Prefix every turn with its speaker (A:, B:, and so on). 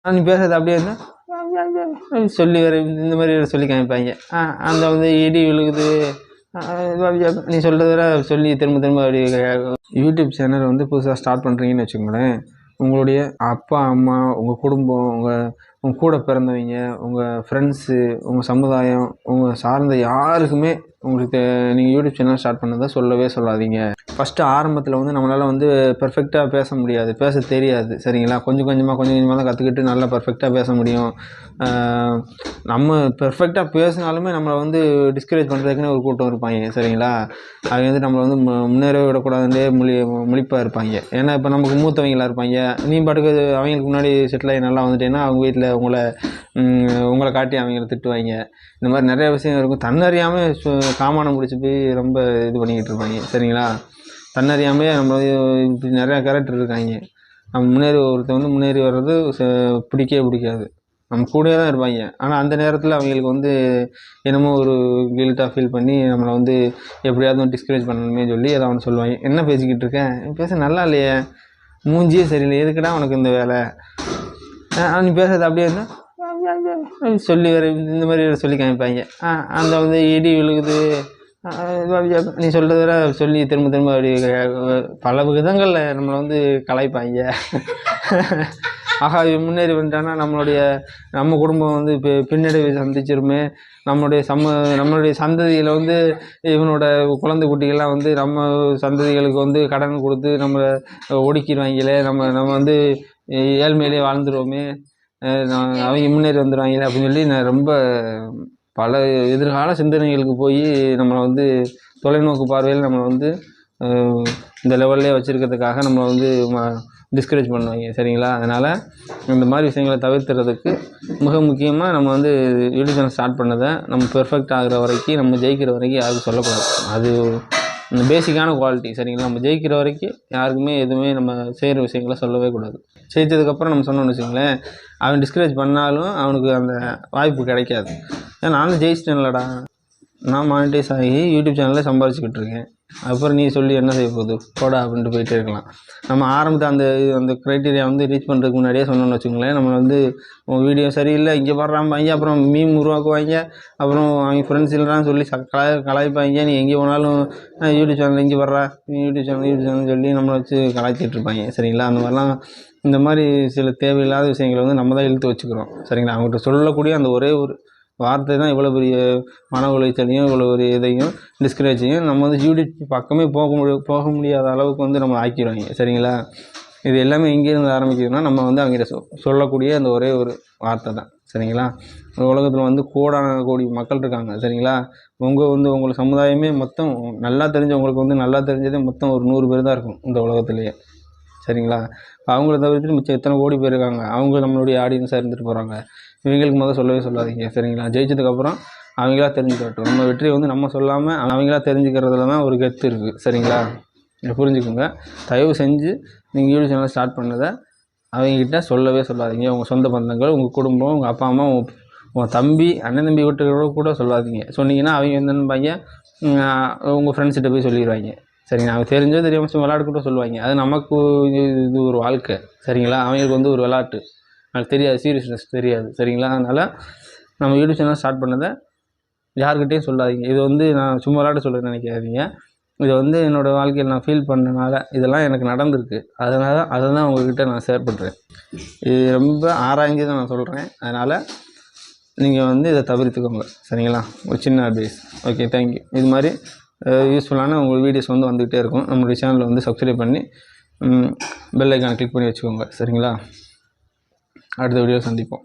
A: நீ பேசுறது அப்படியே இருந்தா சொல்லி வேறு இந்த மாதிரி சொல்லி காமிப்பாங்க. அந்த வந்து இடி விழுகுது, நீ சொல்கிறது வேற சொல்லி திரும்ப திரும்ப அப்படி யூடியூப் சேனல் வந்து புதுசாக ஸ்டார்ட் பண்ணுறீங்கன்னு வச்சுக்கோங்களேன். உங்களுடைய அப்பா, அம்மா, உங்கள் குடும்பம், உங்கள் கூட பிறந்தவங்க, உங்கள் ஃப்ரெண்ட்ஸு, உங்கள் சமுதாயம், உங்கள் சார்ந்த யாருக்குமே உங்களுக்கு நீங்கள் யூடியூப் சேனல் ஸ்டார்ட் பண்ணதை சொல்லவே சொல்லாதீங்க. ஃபஸ்ட்டு ஆரம்பத்தில் வந்து நம்மளால் வந்து பெர்ஃபெக்டாக பேச முடியாது, பேச தெரியாது. சரிங்களா? கொஞ்சம் கொஞ்சமாக தான் கற்றுக்கிட்டு நல்லா பெர்ஃபெக்டாக பேச முடியும். நம்ம பெர்ஃபெக்டாக பேசினாலுமே நம்மளை வந்து டிஸ்கரேஜ் பண்ணுறதுக்குன்னு ஒரு கூட்டம் இருப்பாங்க. சரிங்களா? அவங்க வந்து நம்மளை வந்து முன்னேறவே விடக்கூடாதுன்றே முழிப்பாக இருப்பாங்க. ஏன்னா இப்போ நமக்கு மூத்தவங்களாக இருப்பாங்க. நீ பாட்டுக்கு அவங்களுக்கு முன்னாடி செட்டில் ஆகி நல்லா வந்துட்டேன்னா அவங்க வீட்டில் உங்களை காட்டி அவங்கள திட்டுவாங்க. இந்த மாதிரி நிறைய விஷயம் இருக்கும். தன்னறியாமல் காமானம் பிடிச்சி போய் ரொம்ப இது பண்ணிக்கிட்டு இருப்பாங்க. சரிங்களா? தன்னறியாமையே நம்ம இப்படி நிறையா கேரக்டர் இருக்காங்க. நம்ம ஒருத்தர் வந்து முன்னேறி வர்றது பிடிக்காது. நம்ம கூடவே தான் இருப்பாங்க. ஆனால் அந்த நேரத்தில் அவங்களுக்கு வந்து என்னமோ ஒரு கில்ட்டாக ஃபீல் பண்ணி நம்மளை வந்து எப்படியாவது டிஸ்கரேஜ் பண்ணணுமே சொல்லி அதை அவனை சொல்லுவாங்க. என்ன பேசிக்கிட்டு இருக்கேன், பேச நல்லா இல்லையே, மூஞ்சியே சரியில்லை, எதுக்குடா உனக்கு இந்த வேலை, நீ பேசுறது அப்படியே இருந்தால் சொல்லி வேறு இந்த மாதிரி சொல்லி காமிப்பாங்க. அந்த வந்து இடி விழுகுது, நீ சொல்கிறது வேற சொல்லி திரும்ப திரும்ப அப்படி பல விதங்களில் நம்மளை வந்து கலாய்ப்பாங்க. ஆகா முன்னேறி வந்துட்டான்னா நம்ம குடும்பம் வந்து பின்னடைவை சந்திச்சிருமே, நம்மளுடைய சந்ததியில் வந்து இவனோட குழந்தை குட்டிகள்லாம் வந்து நம்ம சந்ததிகளுக்கு வந்து கடன் கொடுத்து நம்மளை ஒடுக்கிடுவாங்களே, நம்ம வந்து ஏழ்மையிலே வாழ்ந்துருவோமே, அவங்க முன்னேறி வந்துடுவாங்களே அப்படின்னு சொல்லி நான் ரொம்ப பல எதிர்கால சிந்தனைகளுக்கு போய் நம்மளை வந்து தொலைநோக்கு பார்வையில் நம்மளை வந்து இந்த லெவல்லே வச்சுருக்கிறதுக்காக நம்மளை வந்து டிஸ்கரேஜ் பண்ணுவாங்க. சரிங்களா? அதனால் இந்த மாதிரி விஷயங்களை தவிர்த்துறதுக்கு மிக முக்கியமாக நம்ம வந்து யூடியூப் சேனல் ஸ்டார்ட் பண்ணதை நம்ம பெர்ஃபெக்ட் ஆகிற வரைக்கும், நம்ம ஜெயிக்கிற வரைக்கும் யாருக்கும் சொல்லக்கூடாது. அது பேசிக்கான குவாலிட்டி. சரிங்களா? நம்ம ஜெயிக்கிற வரைக்கும் யாருக்குமே எதுவுமே நம்ம செய்கிற விஷயங்களை சொல்லவே கூடாது. ஜெயித்ததுக்கப்புறம் நம்ம சொன்னோன்னு வச்சுங்களேன், அவன் டிஸ்கரேஜ் பண்ணாலும் அவனுக்கு அந்த வாய்ப்பு கிடைக்காது. ஏன்னா நானும் ஜெயிச்சிட்டேன்லடா, நான் மானிட்டைஸ் ஆகி யூடியூப் சேனலில் சம்பாரிச்சிக்கிட்டு இருக்கேன், அப்புறம் நீ சொல்லி என்ன செய்ய போகுது போடா அப்படின்ட்டு போயிட்டே இருக்கலாம். நம்ம ஆரம்பத்தில் அந்த க்ரைட்டீரியா வந்து ரீச் பண்ணுறதுக்கு முன்னாடியே சொன்னோன்னு வச்சுக்கோங்களேன், நம்ம வந்து உன் வீடியோ சரியில்லை இங்கே பாடுறாம்பாங்க, அப்புறம் மீம் உருவாக்குவாங்க, அப்புறம் அவங்க ஃப்ரெண்ட்ஸ் இல்லைன்னு சொல்லி கலாய்ப்பாங்க. நீ எங்கே போனாலும் யூடியூப் சேனல் இங்கே வர்றா, யூடியூப் சேனல் சொல்லி நம்மளை வச்சு கலாய்ச்சிட்டு இருப்பாங்க. சரிங்களா? அந்த மாதிரிலாம் இந்த மாதிரி சில தேவையில்லாத விஷயங்களை வந்து நம்ம தான் இழுத்து வச்சுக்கிறோம். சரிங்களா? அவங்ககிட்ட சொல்லக்கூடிய அந்த ஒரே ஒரு வார்த்தை தான் இவ்வளோ பெரிய மன உளைச்சலையும் இவ்வளோ ஒரு இதையும் டிஸ்கரேஜையும் நம்ம வந்து யூடியூப் பக்கமே போக முடியாத அளவுக்கு வந்து நம்ம ஆக்கிடுவாங்க. சரிங்களா? இது எல்லாமே எங்கேருந்து ஆரம்பிக்குதுன்னா நம்ம வந்து அவங்ககிட்ட சொல்லக்கூடிய அந்த ஒரே ஒரு வார்த்தை தான். சரிங்களா? உலகத்தில் வந்து கோடி மக்கள் இருக்காங்க. சரிங்களா? உங்கள் சமுதாயமே மொத்தம் நல்லா தெரிஞ்சவங்களுக்கு வந்து நல்லா தெரிஞ்சதே மொத்தம் ஒரு 100 பேர் தான் இருக்கும் இந்த உலகத்துலேயே. சரிங்களா? அவங்கள தவிர்த்துட்டு மிச்சம் எத்தனை கோடி பேர் இருக்காங்க, அவங்க நம்மளுடைய ஆடியன்ஸாக இருந்துட்டு போகிறாங்க. இவங்களுக்கு சொல்லவே சொல்லாதீங்க. சரிங்களா? ஜெயிச்சதுக்கப்புறம் அவங்களா தெரிஞ்சுக்கட்டும். நம்ம வெற்றியை வந்து நம்ம சொல்லாமல் அவங்களா தெரிஞ்சுக்கிறதுல தான் ஒரு கெத்து இருக்குது. சரிங்களா? இதை புரிஞ்சுக்கோங்க. தயவு செஞ்சு நீங்கள் யூடியூப் சேனல் ஸ்டார்ட் பண்ணதை அவங்கக்கிட்ட சொல்லவே சொல்லாதீங்க. உங்கள் சொந்த பந்தங்கள், உங்கள் குடும்பம், உங்கள் அப்பா அம்மா, உங்கள் தம்பி, அண்ணன் தம்பி வீட்டுகளோட கூட சொல்லாதீங்க. சொன்னீங்கன்னா அவங்க என்னென்னு உங்கள் ஃப்ரெண்ட்ஸ்கிட்ட போய் சொல்லிடுவாங்க. சரிங்களா? அவங்க தெரிஞ்சோ தெரியாமல் விளையாட்டு சொல்லுவாங்க. அது நமக்கு இது ஒரு வாழ்க்கை. சரிங்களா? அவங்களுக்கு வந்து ஒரு விளையாட்டு, எனக்கு தெரியாது, சீரியஸ்னஸ் தெரியாது. சரிங்களா? அதனால் நம்ம யூடியூப் சேனல் ஸ்டார்ட் பண்ணதை யாருக்கிட்டையும் சொல்லாதீங்க. இது வந்து நான் சும்மா விளையாட சொல்ல நினைக்காதீங்க. இது வந்து என்னோடய வாழ்க்கையில் நான் ஃபீல் பண்ணனால இதெல்லாம் எனக்கு நடந்திருக்கு. அதனால் அதை தான் உங்கள்கிட்ட நான் ஷேர் பண்ணுறேன். இது ரொம்ப ஆராய்ஞ்சு தான் நான் சொல்கிறேன். அதனால் நீங்கள் வந்து இதை தவிர்த்துக்கோங்க. சரிங்களா? ஒரு சின்ன அட்வைஸ். Okay, thank you. இது மாதிரி யூஸ்ஃபுல்லான உங்கள் வீடியோஸ் வந்து வந்துக்கிட்டே இருக்கும். நம்மளுடைய சேனலை வந்து சப்ஸ்கிரைப் பண்ணி பெல் ஐக்கானை கிளிக் பண்ணி வச்சுக்கோங்க. சரிங்களா? அடுத்த வீடியோ சந்திப்போம்.